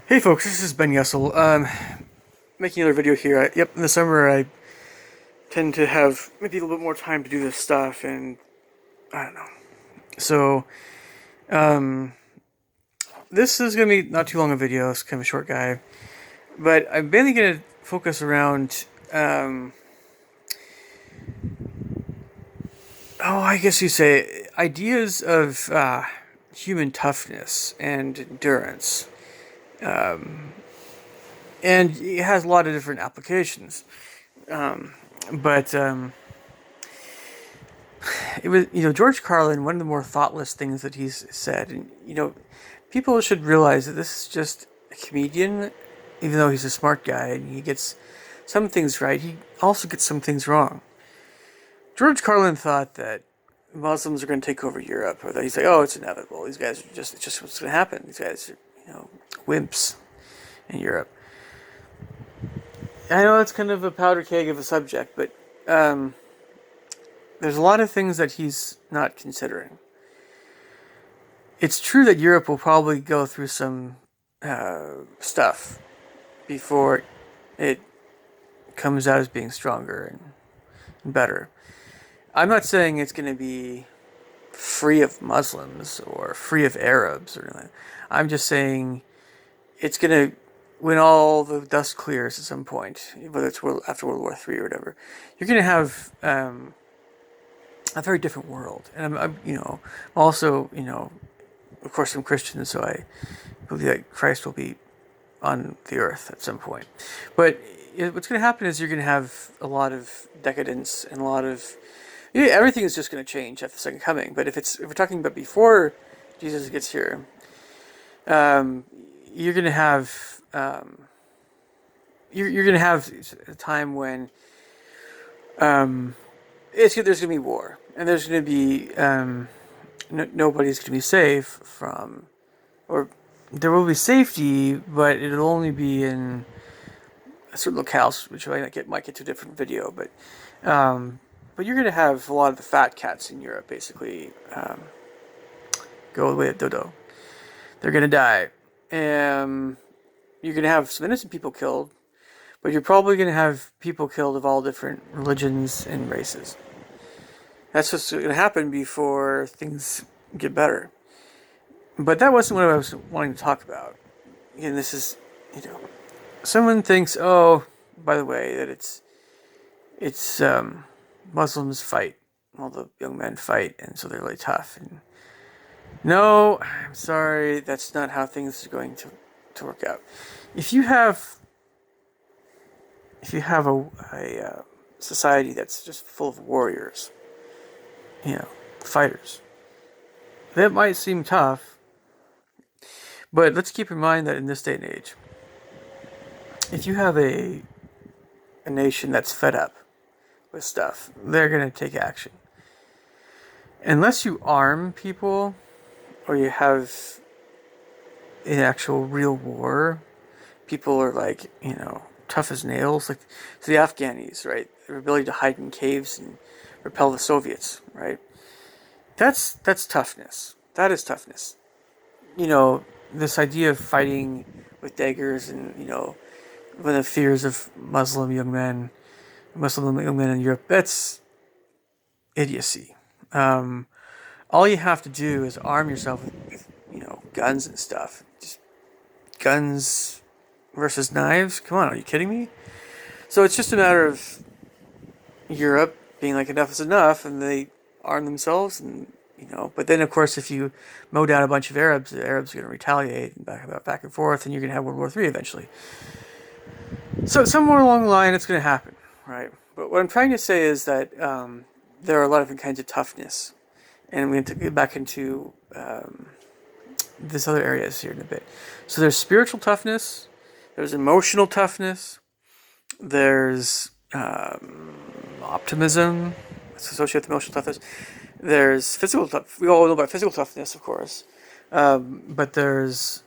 Hey folks, this is Ben Yessel. Making another video here. Yep, in the summer I tend to have maybe a little bit more time to do this stuff, and I don't know. So, um, this is gonna be not too long a video. It's kind of a short guy, but I'm mainly gonna focus around, I guess you say, ideas of human toughness and endurance, and it has a lot of different applications. But it was, George Carlin, one of the more thoughtless things that he's said, and people should realize that this is just a comedian. Even though he's a smart guy and he gets some things right, he also gets some things wrong. George Carlin thought that Muslims are going to take over Europe, or that he's like, oh, it's inevitable. These guys are just, it's just what's going to happen. These guys are, wimps in Europe. I know it's kind of a powder keg of a subject, but there's a lot of things that he's not considering. It's true that Europe will probably go through some stuff before it comes out as being stronger and better. I'm not saying it's going to be free of Muslims or free of Arabs or anything. I'm just saying it's going to, when all the dust clears at some point, whether it's after World War III or whatever, you're going to have a very different world. And I'm also, of course, I'm Christian, so I believe that Christ will be on the earth at some point. But what's going to happen is you're going to have a lot of decadence and a lot of everything is just going to change at the second coming. But if we're talking about before Jesus gets here, you're going to have you're going to have a time when there's going to be war, and there's going to be nobody's going to be safe from, or there will be safety, but it'll only be in certain locales, which might get to a different video. But you're going to have a lot of the fat cats in Europe basically go the way of Dodo. They're going to die. You're going to have some innocent people killed, but you're probably going to have people killed of all different religions and races. That's what's going to happen before things get better. But that wasn't what I was wanting to talk about. And this is, someone thinks, oh, by the way, that it's Muslims fight. All the young men fight, and so they're really tough. And no, I'm sorry, that's not how things are going to work out. If you have a society that's just full of warriors, fighters, that might seem tough, but let's keep in mind that in this day and age, if you have a nation that's fed up with stuff, they're going to take action. Unless you arm people or you have an actual real war, people are like, tough as nails. Like, so the Afghanis, right? Their ability to hide in caves and repel the Soviets, right? That's toughness. That is toughness. This idea of fighting with daggers and, with the fears of Muslim young men in Europe, that's idiocy. All you have to do is arm yourself with guns and stuff. Just guns versus knives? Come on, are you kidding me? So it's just a matter of Europe being like, enough is enough, and they arm themselves, and but then of course if you mow down a bunch of Arabs, the Arabs are going to retaliate and back and forth, and you're going to have World War III eventually. So somewhere along the line, it's going to happen, right? But what I'm trying to say is that there are a lot of different kinds of toughness, and we have to get back into this other areas here in a bit. So there's spiritual toughness, there's emotional toughness, there's optimism. It's associated with emotional toughness. There's physical toughness. We all know about physical toughness, of course, but there's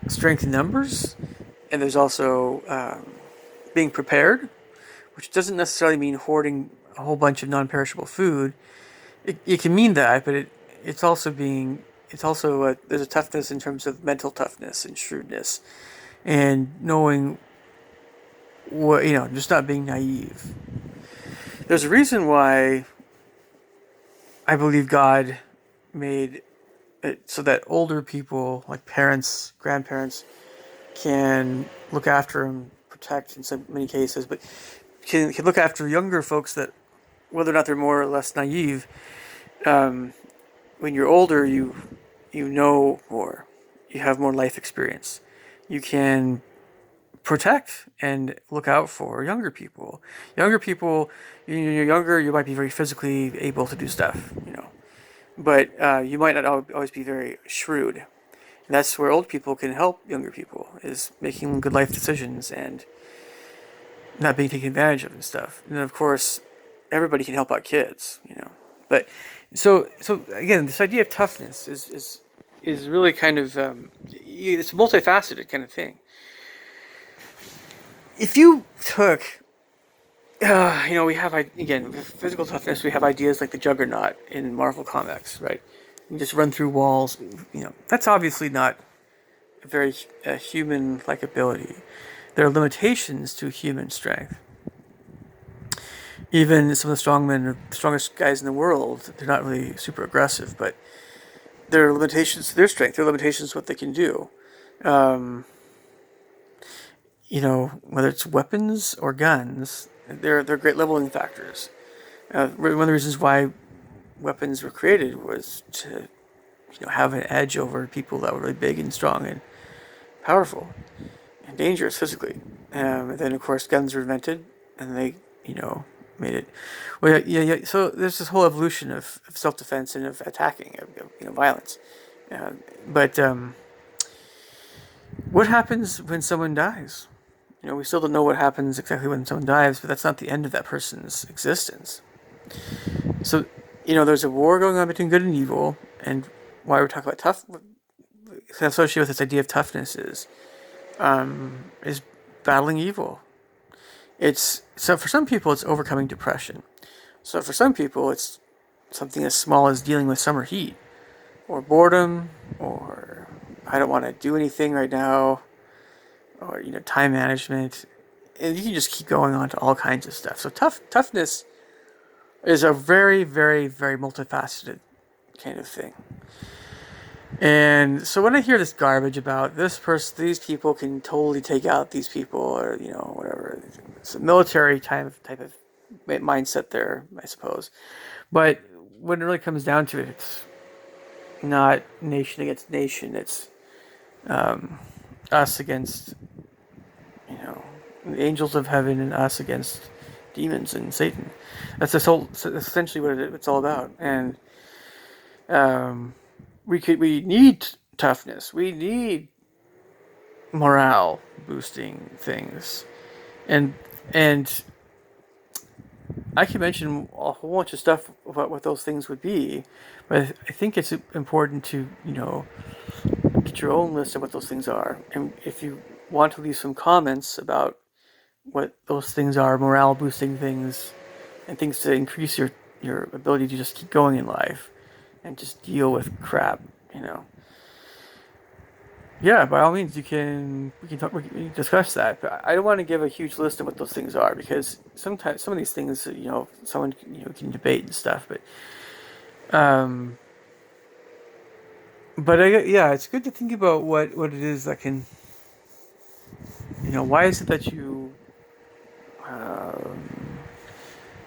strength in numbers, and there's also being prepared, which doesn't necessarily mean hoarding a whole bunch of non-perishable food. It can mean that, but it's also being it's also there's a toughness in terms of mental toughness and shrewdness, and knowing what just not being naive. There's a reason why I believe God made it so that older people, like parents, grandparents, can look after and protect in so many cases, but can look after younger folks that, whether or not they're more or less naive, um, when you're older, you know more, you have more life experience, you can protect and look out for younger people. Younger people, you're younger, you might be very physically able to do stuff, but you might not always be very shrewd. And that's where old people can help younger people, is making good life decisions and not being taken advantage of and stuff. And then of course, everybody can help out kids. But so again, this idea of toughness is really kind of it's a multifaceted kind of thing. If you took we have again with physical toughness. We have ideas like the Juggernaut in Marvel Comics, right? You just run through walls. That's obviously not a very human-like ability. There are limitations to human strength. Even some of the strongmen, the strongest guys in the world, they're not really super aggressive, but there are limitations to their strength. There are limitations to what they can do. Um, whether it's weapons or guns, they're great leveling factors. One of the reasons why weapons were created was to have an edge over people that were really big and strong and powerful and dangerous physically. And then of course guns were invented, and they made it. Well, yeah. So there's this whole evolution of self-defense and of attacking, of violence. But what happens when someone dies? We still don't know what happens exactly when someone dies, but that's not the end of that person's existence. So, there's a war going on between good and evil, and why we're talking about associated with this idea of toughness is battling evil. So for some people, it's overcoming depression. So for some people, it's something as small as dealing with summer heat, or boredom, or I don't want to do anything right now, or time management, and you can just keep going on to all kinds of stuff. So toughness is a very, very, very multifaceted kind of thing. And so when I hear this garbage about this person, these people can totally take out these people, or whatever, it's a military type of mindset there, I suppose. But when it really comes down to it, it's not nation against nation. It's us against the angels of heaven, and us against demons and Satan. That's essentially what it's all about. And we need toughness. We need morale boosting things, and I can mention a whole bunch of stuff about what those things would be, but I think it's important to get your own list of what those things are, and if you want to leave some comments about what those things are, morale boosting things, and things to increase your ability to just keep going in life and just deal with crap. Yeah, by all means, we can discuss that. But I don't want to give a huge list of what those things are, because sometimes some of these things, someone can debate and stuff. But it's good to think about what it is that can, why is it that you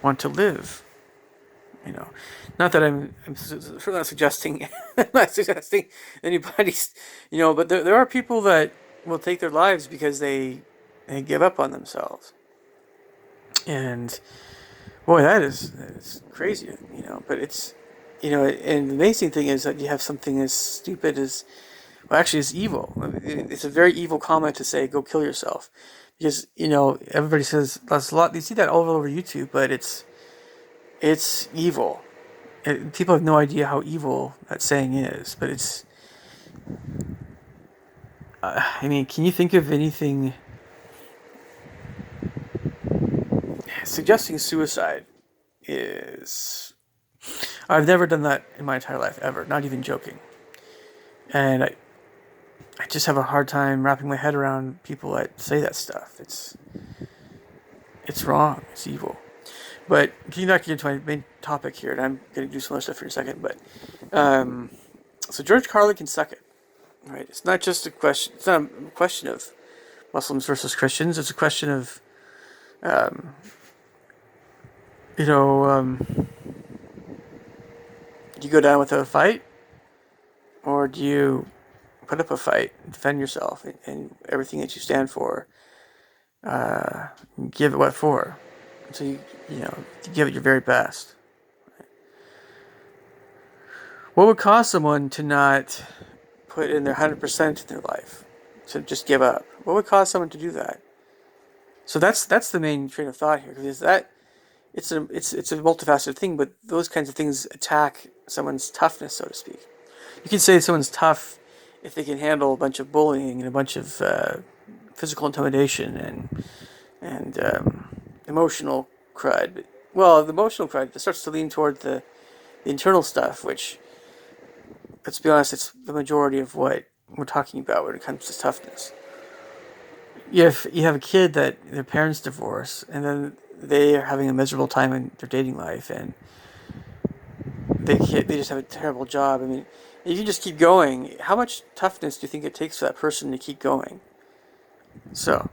want to live? Not that I'm not suggesting, I'm not suggesting anybody's, but there are people that will take their lives because they give up on themselves, and boy, that's crazy, But it's, and the amazing thing is that you have something as stupid as, well, actually, it's evil. It's a very evil comment to say, "Go kill yourself," because everybody says that's a lot. You see that all over YouTube, but it's evil. People have no idea how evil that saying is, but it's. Can you think of anything suggesting suicide? Is I've never done that in my entire life, ever. Not even joking. And I just have a hard time wrapping my head around people that say that stuff. It's wrong. It's evil. But getting back into my main topic here, and I'm going to do some other stuff here in a second. But um, so George Carlin can suck it, right? It's not just a question. It's not a question of Muslims versus Christians. It's a question of um, you know, do you go down without a fight, or do you put up a fight, defend yourself, and everything that you stand for, give it what for? So you give it your very best. What would cause someone to not put in their 100% in their life, to just give up? What would cause someone to do that? So that's the main train of thought here, because that it's a multifaceted thing, but those kinds of things attack someone's toughness, so to speak. You can say someone's tough if they can handle a bunch of bullying and a bunch of physical intimidation and emotional crud. Well, the emotional crud starts to lean toward the internal stuff, which, let's be honest, it's the majority of what we're talking about when it comes to toughness. If you have a kid that their parents divorce and then they are having a miserable time in their dating life and they just have a terrible job. I mean, you can just keep going. How much toughness do you think it takes for that person to keep going? So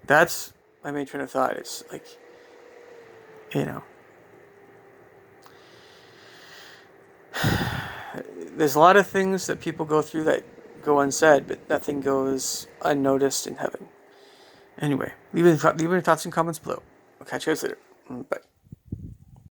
that's my main train of thought. It's like, you know, there's a lot of things that people go through that go unsaid, but nothing goes unnoticed in heaven. Anyway, leave your thoughts and comments below. I'll catch you guys later. Bye.